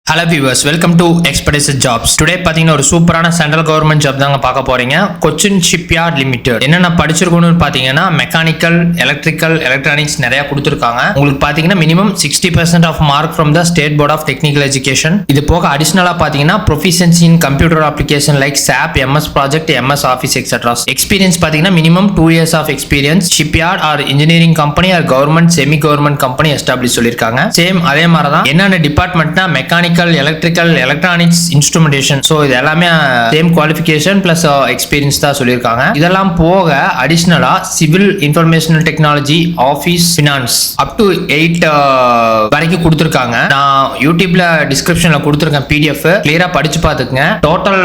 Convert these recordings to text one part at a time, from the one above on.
Hello viewers, welcome to Expedition Jobs. Today பாத்தீங்கன்னா ஒரு சூப்பரான சென்ட்ரல் கவர்மெண்ட் ஜாப் தாங்க பார்க்க போறீங்க. Cochin shipyard limited. என்னென்ன படிச்சிருக்கணும்னு பாத்தீங்கன்னா மெக்கானிக்கல், எலக்ட்ரிக்கல், எலக்ட்ரானிக்ஸ் நிறைய கொடுத்துருக்காங்க. உங்களுக்கு பாத்தீங்கன்னா minimum 60% of mark from the state board of technical education. இது போக அடிஷனலா பாத்தீங்கன்னா proficiency in computer application like SAP, MS project, MS office etcetera. Experience பாத்தீங்கன்னா minimum 2 years of experience. Shipyard or engineering company or government semi government company establish சொல்லிருக்காங்க. Same அதே மாதிரி தான் என்னென்ன டிபார்ட்மெண்ட்னா mechanical, electrical, electronics, instrumentation. So இது எல்லாமே same qualification plus experience தான் சொல்லியிருக்காங்க. இதெல்லாம் போக அடிஷனலா civil, informational technology, office, finance up to 8 வரைக்கும் கொடுத்துருக்காங்க. நான் யூடியூப்ல டிஸ்கிரிப்ஷன்ல கொடுத்துருக்கேன் PDF, கிளியரா படிச்சு பார்த்துக்கங்க. Total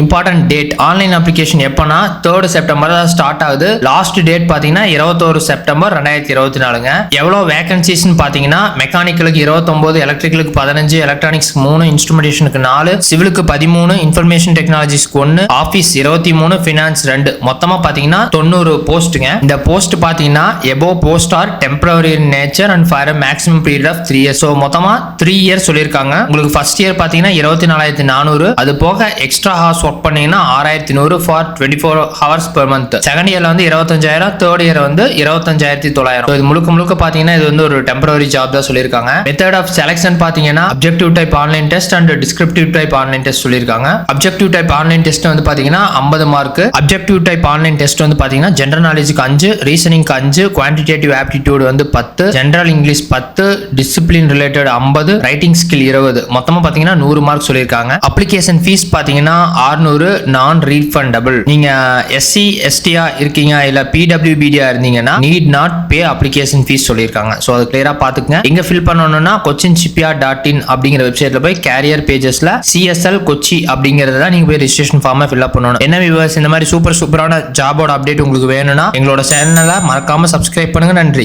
important date online application எப்பனா 3rd செப்டம்பர் தான் ஸ்டார்ட் ஆகுது. லாஸ்ட் டேட் பாத்தீங்கன்னா 21 செப்டம்பர் 2024. எவ்வளவு வேகன்சிஸ் பாத்தீங்கன்னா மெக்கானிக்கலுக்கு 29, எலக்ட்ரிக்கலுக்கு 15, எலக்ட்ரானிக்ஸ் 3, இன்ஸ்ட்ருமெண்டேஷனுக்கு 4, சிவிலுக்கு 13, இன்ஃபர்மேஷன் டெக்னாலஜிஸ்க்கு 1, ஆபீஸ் 23, ஃபினான்ஸ் 2. மொத்தமா பாத்தீங்கன்னா 90 போஸ்ட்ங்க. இந்த போஸ்ட் பாத்தீங்கன்னா above post are temporary in nature and for a maximum period of 3 years. So மொத்தமா 3 years சொல்லிருக்காங்க. உங்களுக்கு ஃபர்ஸ்ட் இயர் பாத்தீங்கன்னா 24,400, அது போக எக்ஸ்ட்ரா ஹார்ஸ் ஒர்க் பண்ணீங்கன்னா 6,100 for 24 hours per month. Second இயர்ல வந்து 25,000, தேர்ட் இயர் வந்து 25,900. இது முழுக்க பாத்தீங்கன்னா இது வந்து ஒரு டெம்பரரி ஜாப் தான் சொல்லிருக்காங்க. மெத்தட் ஆஃப் செலக்ஷன் பாத்தீங்கன்னா objective type online test and descriptive type online test சொல்லிருக்காங்க. அப்ஜெக்டிவ் டைப் ஆன்லைன் டெஸ்ட் வந்து பாத்தீங்கன்னா 50 mark. Objective type online test வந்து பாத்தீங்கன்னா ஜெனரல் நாலேஜுக்கு 5, ரீசனிங்க்கு 5, குவான்டிடேட்டிவ் ஆப்டிடியூட் வந்து 10, general English 10, discipline related 50, writing skill 20. மொத்தமா பாத்தீங்கன்னா 100 மார்க் சொல்லிருக்காங்க. அப்ளிகேஷன் ஃபீஸ் பாத்தீங்கன்னா 600, நான் ரீஃபண்டபிள். நீங்க SC ST இருக்கீங்க இல்ல PWBD இருந்தீங்கன்னா need not pay application fees சொல்லிருக்காங்க. சோ அது கிளியரா பாத்துக்கங்க. எங்க ஃபில் பண்ணனும்னா cochinshipyard.in அப்படிங்கிற வெப்சைட்ல போய் கேரியர் பேஜஸ்ல CSL கொச்சி அப்படிங்கறத நீங்க போய் ரெஜிஸ்ட்ரேஷன் ஃபார்மை ஃபில் அப் பண்ணணும். என்ன வியூவர்ஸ், இந்த மாதிரி சூப்பரான ஜாபோட அப்டேட் உங்களுக்கு வேணும்னா எங்களோட சேனலை மறக்காம சப்ஸ்கிரைப் பண்ணுங்க. நன்றி.